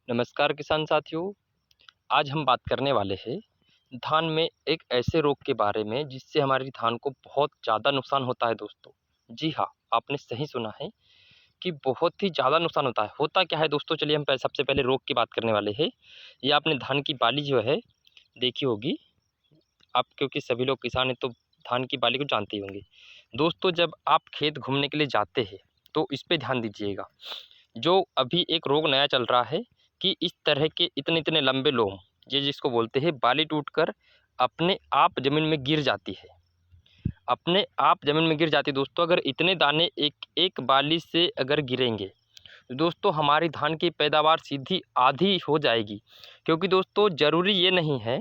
नमस्कार किसान साथियों। आज हम बात करने वाले हैं धान में एक ऐसे रोग के बारे में जिससे हमारी धान को बहुत ज़्यादा नुकसान होता है दोस्तों। जी हाँ, आपने सही सुना है कि बहुत ही ज़्यादा नुकसान होता है। होता क्या है दोस्तों, चलिए हम सबसे पहले रोग की बात करने वाले हैं। ये आपने धान की बाली जो है देखी होगी आप, क्योंकि सभी लोग किसान हैं तो धान की बाली को जानते ही होंगे। दोस्तों, जब आप खेत घूमने के लिए जाते हैं तो इस पे ध्यान दीजिएगा। जो अभी एक रोग नया चल रहा है कि इस तरह के इतने इतने लंबे लोम, ये जिसको बोलते हैं बाली टूटकर अपने आप ज़मीन में गिर जाती है। अपने आप ज़मीन में गिर जाती है दोस्तों। अगर इतने दाने एक एक बाली से अगर गिरेंगे तो दोस्तों हमारी धान की पैदावार सीधी आधी हो जाएगी। क्योंकि दोस्तों ज़रूरी ये नहीं है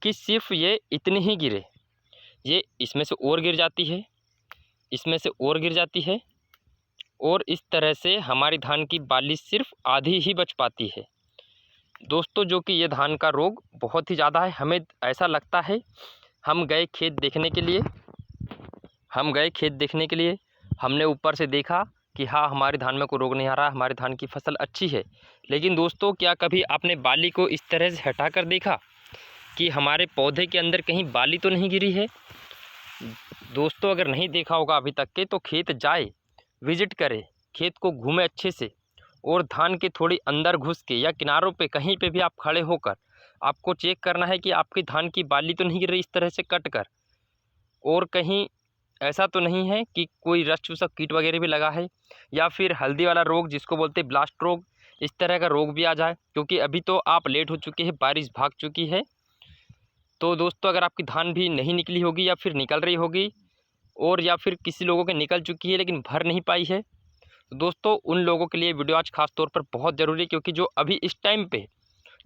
कि सिर्फ ये इतनी ही गिरे, ये इसमें से और गिर जाती है, इसमें से और गिर जाती है, और इस तरह से हमारी धान की बाली सिर्फ आधी ही बच पाती है दोस्तों। जो कि ये धान का रोग बहुत ही ज़्यादा है। हमें ऐसा लगता है, हम गए खेत देखने के लिए, हमने ऊपर से देखा कि हाँ, हमारी धान में कोई रोग नहीं आ रहा, हमारी धान की फसल अच्छी है। लेकिन दोस्तों, क्या कभी आपने बाली को इस तरह से हटा कर देखा कि हमारे पौधे के अंदर कहीं बाली तो नहीं गिरी है? दोस्तों, अगर नहीं देखा होगा अभी तक के तो खेत जाए, विजिट करे, खेत को घूमे अच्छे से, और धान के थोड़ी अंदर घुस के या किनारों पे कहीं पे भी आप खड़े होकर आपको चेक करना है कि आपकी धान की बाली तो नहीं गिर रही इस तरह से कट कर, और कहीं ऐसा तो नहीं है कि कोई रस चूसक कीट वगैरह भी लगा है, या फिर हल्दी वाला रोग जिसको बोलते हैं ब्लास्ट रोग, इस तरह का रोग भी आ जाए। क्योंकि अभी तो आप लेट हो चुके हैं, बारिश भाग चुकी है। तो दोस्तों, अगर आपकी धान भी नहीं निकली होगी या फिर निकल रही होगी, और या फिर किसी लोगों की निकल चुकी है लेकिन भर नहीं पाई है, तो दोस्तों उन लोगों के लिए वीडियो आज खास तौर पर बहुत ज़रूरी है। क्योंकि जो अभी इस टाइम पे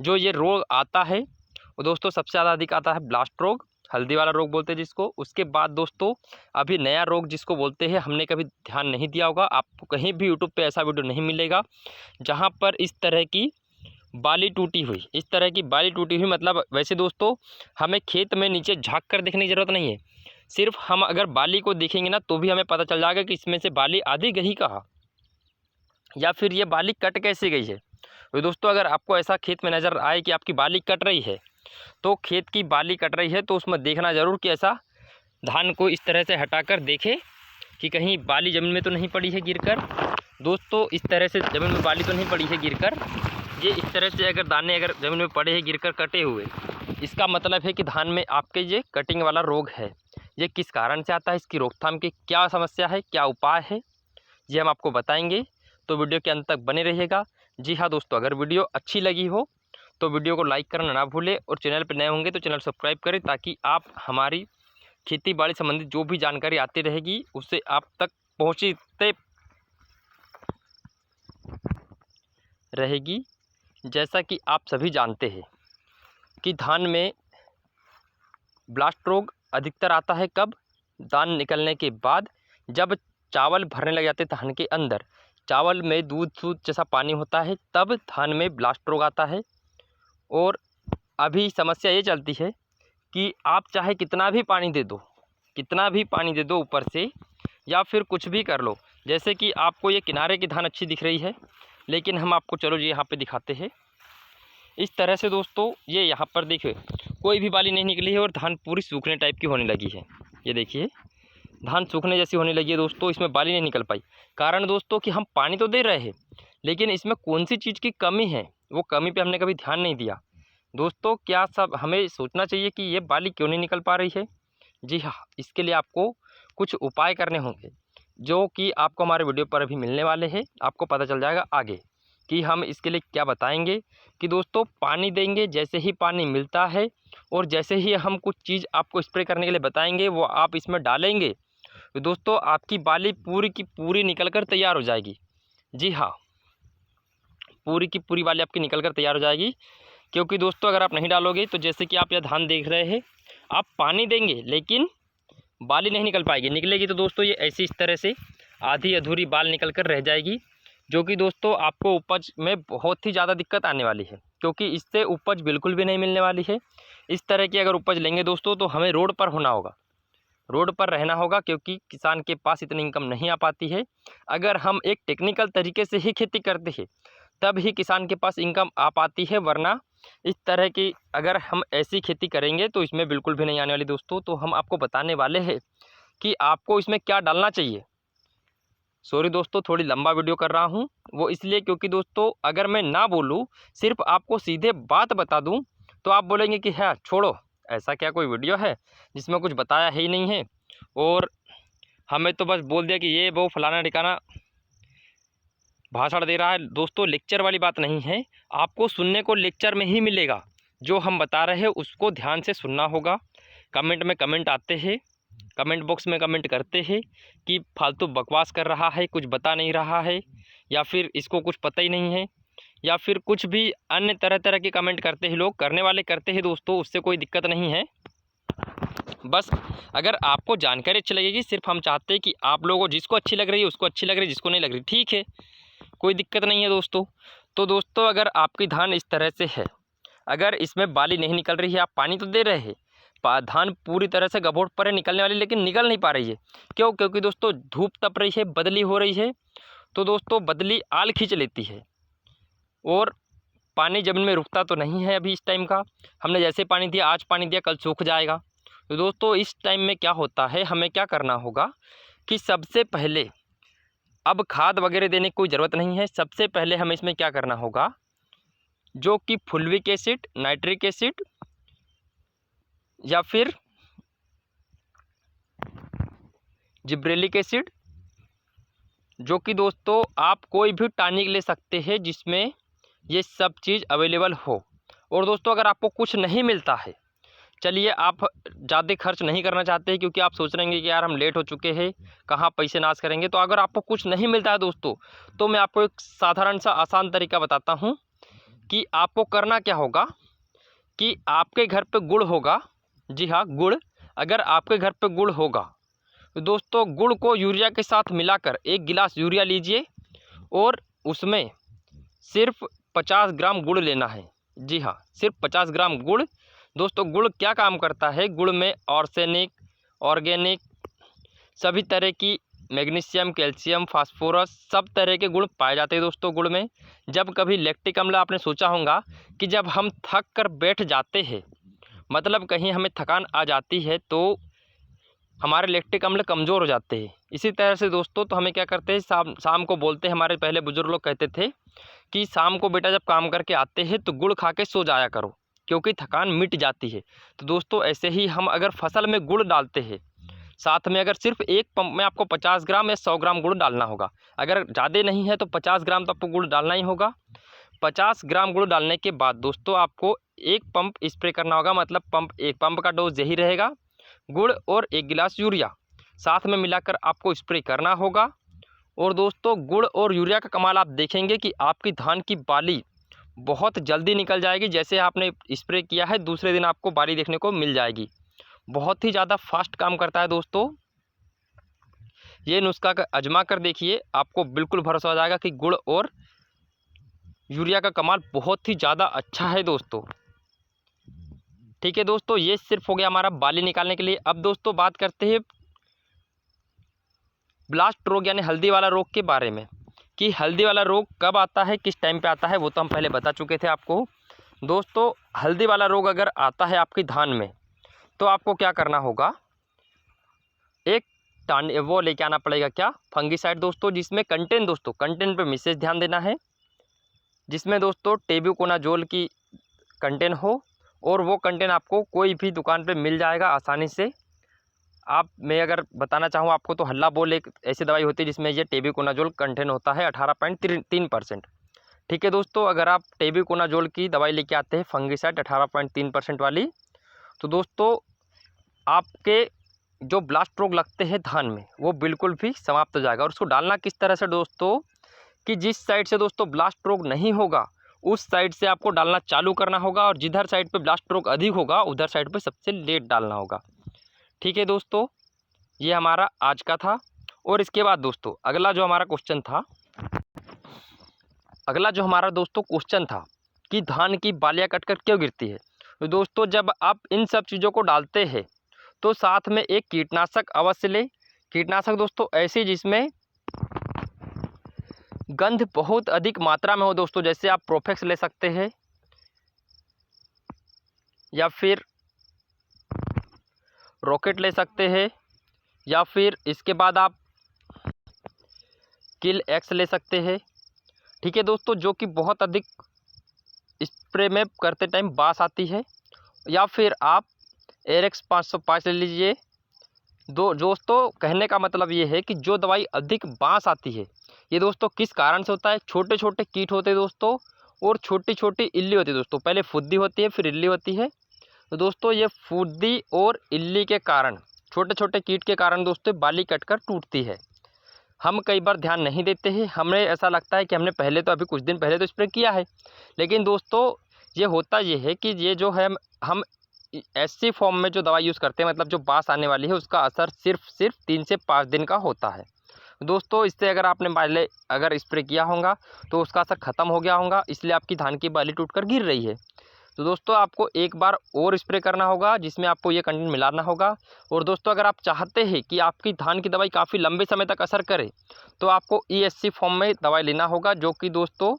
जो ये रोग आता है वो दोस्तों सबसे ज़्यादा अधिक आता है ब्लास्ट रोग, हल्दी वाला रोग बोलते हैं जिसको। उसके बाद दोस्तों अभी नया रोग जिसको बोलते हैं, हमने कभी ध्यान नहीं दिया होगा, आपको कहीं भी यूट्यूब पे ऐसा वीडियो नहीं मिलेगा जहाँ पर इस तरह की बाली टूटी हुई, इस तरह की बाली टूटी हुई मतलब वैसे दोस्तों हमें खेत में नीचे झाँक कर देखने की ज़रूरत नहीं है। सिर्फ हम अगर बाली को देखेंगे ना तो भी हमें पता चल जाएगा कि इसमें से बाली आधी गई कहाँ, या फिर ये बाली कट कैसे गई है। तो दोस्तों, अगर आपको ऐसा खेत में नज़र आए कि आपकी बाली कट रही है, तो खेत की बाली कट रही है तो उसमें देखना ज़रूर कि ऐसा धान को इस तरह से हटाकर देखे कि कहीं बाली ज़मीन में तो नहीं पड़ी है गिरकर। दोस्तों, इस तरह से ज़मीन में बाली तो नहीं पड़ी है गिरकर। ये इस तरह से अगर दाने अगर ज़मीन में पड़े हैं गिरकर कटे हुए, इसका मतलब है कि धान में आपके ये कटिंग वाला रोग है। ये किस कारण से आता है, इसकी रोकथाम की क्या समस्या है, क्या उपाय है, ये हम आपको बताएंगे। तो वीडियो के अंत तक बने रहिएगा। जी हाँ दोस्तों, अगर वीडियो अच्छी लगी हो तो वीडियो को लाइक करना ना भूलें, और चैनल पर नए होंगे तो चैनल सब्सक्राइब करें, ताकि आप हमारी खेती बाड़ी संबंधित जो भी जानकारी आती रहेगी उससे आप तक पहुँचते रहेगी। जैसा कि आप सभी जानते हैं कि धान में ब्लास्ट रोग अधिकतर आता है कब? दान निकलने के बाद, जब चावल भरने लग जाते धान के अंदर, चावल में दूध जैसा पानी होता है, तब धान में ब्लास्ट रोग आता है। और अभी समस्या ये चलती है कि आप चाहे कितना भी पानी दे दो, कितना भी पानी दे दो ऊपर से, या फिर कुछ भी कर लो। जैसे कि आपको ये किनारे की धान अच्छी दिख रही है, लेकिन हम आपको चलो जी यहाँ पे दिखाते हैं। इस तरह से दोस्तों ये यहाँ पर देखिए कोई भी बाली नहीं निकली है, और धान पूरी सूखने टाइप की होने लगी है। ये देखिए धान सूखने जैसी होने लगी है दोस्तों, इसमें बाली नहीं निकल पाई। कारण दोस्तों कि हम पानी तो दे रहे हैं, लेकिन इसमें कौन सी चीज़ की कमी है, वो कमी पे हमने कभी ध्यान नहीं दिया। दोस्तों, क्या सब हमें सोचना चाहिए कि ये बाली क्यों नहीं निकल पा रही है। जी हाँ, इसके लिए आपको कुछ उपाय करने होंगे, जो कि आपको हमारे वीडियो पर अभी मिलने वाले हैं। आपको पता चल जाएगा आगे कि हम इसके लिए क्या बताएंगे। कि दोस्तों पानी देंगे, जैसे ही पानी मिलता है और जैसे ही हम कुछ चीज़ आपको स्प्रे करने के लिए बताएंगे वो आप इसमें डालेंगे, तो दोस्तों आपकी बाली पूरी की पूरी निकल कर तैयार हो जाएगी। जी हाँ, पूरी की पूरी बाली आपकी निकल कर तैयार हो जाएगी। क्योंकि दोस्तों अगर आप नहीं डालोगे तो जैसे कि आप यह धान देख रहे हैं, आप पानी देंगे लेकिन बाली नहीं निकल पाएगी। निकलेगी तो दोस्तों ये ऐसी इस तरह से आधी अधूरी बाल निकल कर रह जाएगी, जो कि दोस्तों आपको उपज में बहुत ही ज़्यादा दिक्कत आने वाली है। क्योंकि इससे उपज बिल्कुल भी नहीं मिलने वाली है। इस तरह की अगर उपज लेंगे दोस्तों तो हमें रोड पर होना होगा, रोड पर रहना होगा, क्योंकि किसान के पास इतनी इनकम नहीं आ पाती है। अगर हम एक टेक्निकल तरीके से ही खेती करते हैं तब ही किसान के पास इनकम आ पाती है, वरना इस तरह की अगर हम ऐसी खेती करेंगे तो इसमें बिल्कुल भी नहीं आने वाली दोस्तों। तो हम आपको बताने वाले हैं कि आपको इसमें क्या डालना चाहिए। सॉरी दोस्तों, थोड़ी लंबा वीडियो कर रहा हूँ, वो इसलिए क्योंकि दोस्तों अगर मैं ना बोलूँ, सिर्फ आपको सीधे बात बता दूँ, तो आप बोलेंगे कि है छोड़ो, ऐसा क्या कोई वीडियो है जिसमें कुछ बताया ही नहीं है, और हमें तो बस बोल दिया कि ये वो फलाना ठिकाना भाषण दे रहा है। दोस्तों लेक्चर वाली बात नहीं है, आपको सुनने को लेक्चर में ही मिलेगा। जो हम बता रहे हैं उसको ध्यान से सुनना होगा। कमेंट में कमेंट आते हैं, कमेंट बॉक्स में कमेंट करते हैं कि फालतू बकवास कर रहा है, कुछ बता नहीं रहा है, या फिर इसको कुछ पता ही नहीं है, या फिर कुछ भी अन्य तरह तरह के कमेंट करते हैं। लोग करने वाले करते हैं दोस्तों, उससे कोई दिक्कत नहीं है। बस अगर आपको जानकारी अच्छी लगेगी, सिर्फ हम चाहते हैं कि आप लोगों को जिसको अच्छी लग रही है उसको अच्छी लग रही है, जिसको नहीं लग रही ठीक है, कोई दिक्कत नहीं है दोस्तों। तो दोस्तों अगर आपकी धान इस तरह से है, अगर इसमें बाली नहीं निकल रही है, आप पानी तो दे रहे हैं, धान पूरी तरह से गभोट पर है निकलने वाली, लेकिन निकल नहीं पा रही है। क्यों? क्योंकि दोस्तों धूप तप रही है, बदली हो रही है, तो दोस्तों बदली आल खींच लेती है और पानी ज़मीन में रुकता तो नहीं है अभी इस टाइम का। हमने जैसे पानी दिया, आज पानी दिया, कल सूख जाएगा। तो दोस्तों इस टाइम में क्या होता है, हमें क्या करना होगा कि सबसे पहले, अब खाद वगैरह देने की कोई ज़रूरत नहीं है, सबसे पहले हमें इसमें क्या करना होगा, जो कि फुल्विक एसिड, नाइट्रिक एसिड या फिर जिब्रेलिक एसिड, जो कि दोस्तों आप कोई भी टॉनिक ले सकते हैं जिसमें ये सब चीज़ अवेलेबल हो। और दोस्तों अगर आपको कुछ नहीं मिलता है, चलिए आप ज़्यादा खर्च नहीं करना चाहते हैं क्योंकि आप सोच रहे हैं कि यार हम लेट हो चुके हैं, कहाँ पैसे नाश करेंगे, तो अगर आपको कुछ नहीं मिलता है दोस्तों, तो मैं आपको एक साधारण सा आसान तरीका बताता हूँ कि आपको करना क्या होगा। कि आपके घर पे गुड़ होगा, जी हाँ गुड़, अगर आपके घर पे गुड़ होगा तो दोस्तों गुड़ को यूरिया के साथ मिलाकर 1 गिलास यूरिया लीजिए और उसमें सिर्फ 50 ग्राम गुड़ लेना है। जी हाँ, सिर्फ 50 ग्राम गुड़। दोस्तों गुड़ क्या काम करता है, गुड़ में आर्सेनिक, ऑर्गेनिक, सभी तरह की मैग्नीशियम, कैल्शियम, फास्फोरस, सब तरह के गुण पाए जाते हैं दोस्तों गुड़ में। जब कभी लैक्टिक अम्ल, आपने सोचा होगा कि जब हम थक कर बैठ जाते हैं, मतलब कहीं हमें थकान आ जाती है, तो हमारे लैक्टिक अम्ल कमज़ोर हो जाते हैं। इसी तरह से दोस्तों तो हमें क्या करते हैं, शाम को बोलते हैं, हमारे पहले बुजुर्ग लोग कहते थे कि शाम को बेटा जब काम करके आते हैं तो गुड़ खा के सो जाया करो, क्योंकि थकान मिट जाती है। तो दोस्तों ऐसे ही हम अगर फसल में गुड़ डालते हैं, साथ में अगर सिर्फ एक पंप में आपको 50 ग्राम या 100 ग्राम गुड़ डालना होगा, अगर ज़्यादा नहीं है तो 50 ग्राम तो आपको गुड़ डालना ही होगा। 50 ग्राम गुड़ डालने के बाद दोस्तों आपको एक पंप स्प्रे करना होगा, मतलब एक पंप का डोज यही रहेगा, गुड़ और 1 गिलास यूरिया साथ में मिलाकर आपको स्प्रे करना होगा। और दोस्तों गुड़ और यूरिया का कमाल आप देखेंगे कि आपकी धान की बाली बहुत जल्दी निकल जाएगी। जैसे आपने स्प्रे किया है दूसरे दिन आपको बाली देखने को मिल जाएगी, बहुत ही ज़्यादा फास्ट काम करता है दोस्तों। ये नुस्खा का आजमा कर देखिए, आपको बिल्कुल भरोसा हो जाएगा कि गुड़ और यूरिया का कमाल बहुत ही ज़्यादा अच्छा है दोस्तों। ठीक है दोस्तों, ये सिर्फ हो गया हमारा बाली निकालने के लिए। अब दोस्तों बात करते हैं ब्लास्ट रोग यानी हल्दी वाला रोग के बारे में, कि हल्दी वाला रोग कब आता है, किस टाइम पे आता है, वो तो हम पहले बता चुके थे आपको। दोस्तों हल्दी वाला रोग अगर आता है आपकी धान में, तो आपको क्या करना होगा, एक वो लेके आना पड़ेगा, क्या, फंगीसाइड दोस्तों, जिसमें कंटेंट पे विशेष ध्यान देना है, जिसमें दोस्तों टेबुकोनाजोल की कंटेंट हो, और वो कंटेंट आपको कोई भी दुकान पे मिल जाएगा आसानी से। मैं अगर बताना चाहूँ आपको तो हल्ला बोल एक ऐसी दवाई होती है जिसमें ये टेबुकोनाजोल कंटेंट होता है 18.3%। ठीक है दोस्तों, अगर आप टेबुकोनाजोल की दवाई लेके आते हैं फंगीसाइड 18.3% वाली, तो दोस्तों आपके जो ब्लास्ट रोग लगते हैं धान में वो बिल्कुल भी समाप्त हो जाएगा। और उसको डालना किस तरह से दोस्तों, कि जिस साइड से दोस्तों ब्लास्ट रोग नहीं होगा उस साइड से आपको डालना चालू करना होगा, और जिधर साइड पे ब्लास्ट रोग अधिक होगा उधर साइड पे सबसे लेट डालना होगा। ठीक है दोस्तों, ये हमारा आज का था। और इसके बाद दोस्तों अगला जो हमारा क्वेश्चन था कि धान की बालियाँ कटकर क्यों गिरती है। तो दोस्तों जब आप इन सब चीज़ों को डालते हैं तो साथ में एक कीटनाशक अवश्य लें। कीटनाशक दोस्तों ऐसे गंध बहुत अधिक मात्रा में हो दोस्तों, जैसे आप प्रोफेक्स ले सकते हैं या फिर रॉकेट ले सकते हैं, या फिर इसके बाद आप किल एक्स ले सकते हैं। ठीक है दोस्तों, जो कि बहुत अधिक स्प्रे में करते टाइम बास आती है। या फिर आप एरेक्स 505 ले लीजिए। दोस्तों कहने का मतलब ये है कि जो दवाई अधिक बांस आती है, ये दोस्तों किस कारण से होता है? छोटे छोटे कीट होते हैं दोस्तों, और छोटी छोटी इल्ली होती है दोस्तों। पहले फुद्दी होती है, फिर इल्ली होती है। तो दोस्तों ये फुद्दी और इल्ली के कारण, छोटे छोटे कीट के कारण दोस्तों बाली कटकर टूटती है। हम कई बार ध्यान नहीं देते हैं, हमें ऐसा लगता है कि हमने पहले तो अभी कुछ दिन पहले तो स्प्रे किया है, लेकिन दोस्तों ये होता ये है कि ये जो है हम ऐसी फॉर्म में जो दवाई यूज़ करते हैं, मतलब जो बास आने वाली है, उसका असर सिर्फ 3 से 5 दिन का होता है दोस्तों। इससे अगर आपने पहले अगर स्प्रे किया होगा तो उसका असर ख़त्म हो गया होगा, इसलिए आपकी धान की बाली टूटकर गिर रही है। तो दोस्तों आपको एक बार और स्प्रे करना होगा, जिसमें आपको ये कंटेंट मिलाना होगा। और दोस्तों अगर आप चाहते हैं कि आपकी धान की दवाई काफ़ी लंबे समय तक असर करे, तो आपको ESC फॉर्म में दवाई लेना होगा, जो कि दोस्तों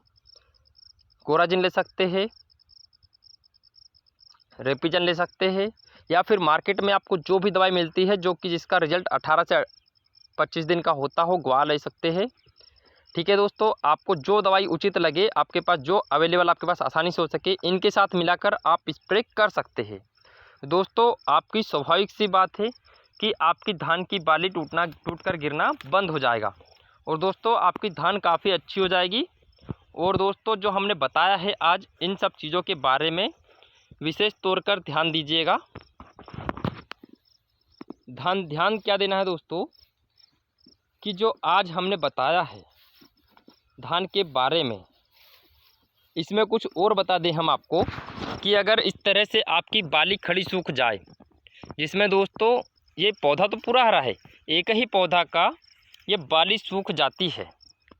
कोराजिन ले सकते हैं, रेपिजन ले सकते हैं, या फिर मार्केट में आपको जो भी दवाई मिलती है जो कि जिसका रिजल्ट 18 से 25 दिन का होता हो, ग्वा ले सकते हैं। ठीक है दोस्तों, आपको जो दवाई उचित लगे, आपके पास जो अवेलेबल आपके पास आसानी से हो सके, इनके साथ मिलाकर आप स्प्रे कर सकते हैं। दोस्तों आपकी स्वाभाविक सी बात है कि आपकी धान की बाली टूटकर गिरना बंद हो जाएगा, और दोस्तों आपकी धान काफ़ी अच्छी हो जाएगी। और दोस्तों जो हमने बताया है आज, इन सब चीज़ों के बारे में विशेष तौर पर ध्यान दीजिएगा। ध्यान क्या देना है दोस्तों, कि जो आज हमने बताया है धान के बारे में, इसमें कुछ और बता दें हम आपको कि अगर इस तरह से आपकी बाली खड़ी सूख जाए, जिसमें दोस्तों ये पौधा तो पूरा हरा है, एक ही पौधा का ये बाली सूख जाती है।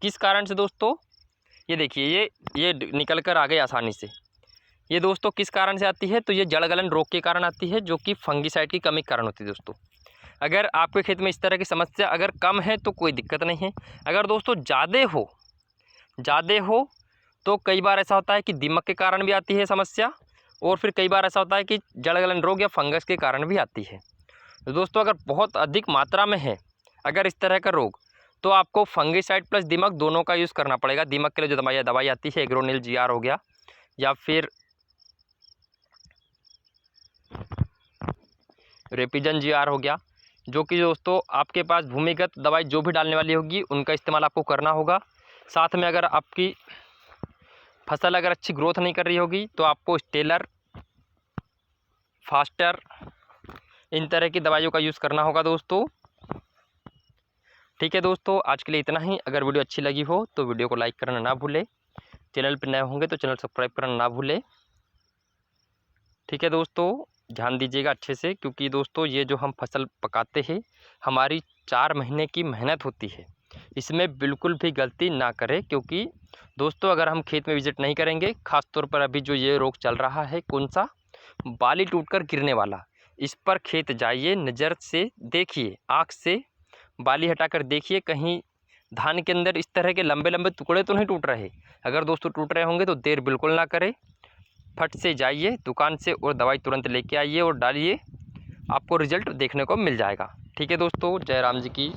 किस कारण से दोस्तों? ये देखिए, ये निकल कर आ गई आसानी से। ये दोस्तों किस कारण से आती है? तो ये जड़ गलन रोग के कारण आती है, जो कि फंगिसाइड की कमी के कारण होती है दोस्तों। अगर आपके खेत में इस तरह की समस्या अगर कम है तो कोई दिक्कत नहीं है। अगर दोस्तों ज़्यादा हो तो कई बार ऐसा होता है कि दीमक के कारण भी आती है समस्या, और फिर कई बार ऐसा होता है कि जड़ गलन रोग या फंगस के कारण भी आती है। तो दोस्तों अगर बहुत अधिक मात्रा में है अगर इस तरह का रोग, तो आपको फंगिसाइड प्लस दीमक दोनों का यूज़ करना पड़ेगा। दीमक के लिए जो दवाई आती है, एग्रोनिल GR हो गया, या फिर रेपिजन GR हो गया, जो कि दोस्तों आपके पास भूमिगत दवाई जो भी डालने वाली होगी उनका इस्तेमाल आपको करना होगा। साथ में अगर आपकी फसल अगर अच्छी ग्रोथ नहीं कर रही होगी तो आपको स्टेलर, फास्टर, इन तरह की दवाइयों का यूज़ करना होगा दोस्तों। ठीक है दोस्तों, आज के लिए इतना ही। अगर वीडियो अच्छी लगी हो तो वीडियो को लाइक करना ना भूलें, चैनल पर नए होंगे तो चैनल सब्सक्राइब करना ना भूलें। ठीक है दोस्तों, ध्यान दीजिएगा अच्छे से, क्योंकि दोस्तों ये जो हम फसल पकाते हैं, हमारी 4 महीने की मेहनत होती है, इसमें बिल्कुल भी गलती ना करें। क्योंकि दोस्तों अगर हम खेत में विजिट नहीं करेंगे, ख़ास तौर पर अभी जो ये रोग चल रहा है, कौन सा, बाली टूटकर गिरने वाला, इस पर खेत जाइए, नज़र से देखिए, आँख से बाली हटाकर देखिए, कहीं धान के अंदर इस तरह के लंबे लंबे टुकड़े तो नहीं टूट रहे। अगर दोस्तों टूट रहे होंगे तो देर बिल्कुल ना करें, फट से जाइए दुकान से और दवाई तुरंत लेके आइए और डालिए, आपको रिजल्ट देखने को मिल जाएगा। ठीक है दोस्तों, जय राम जी की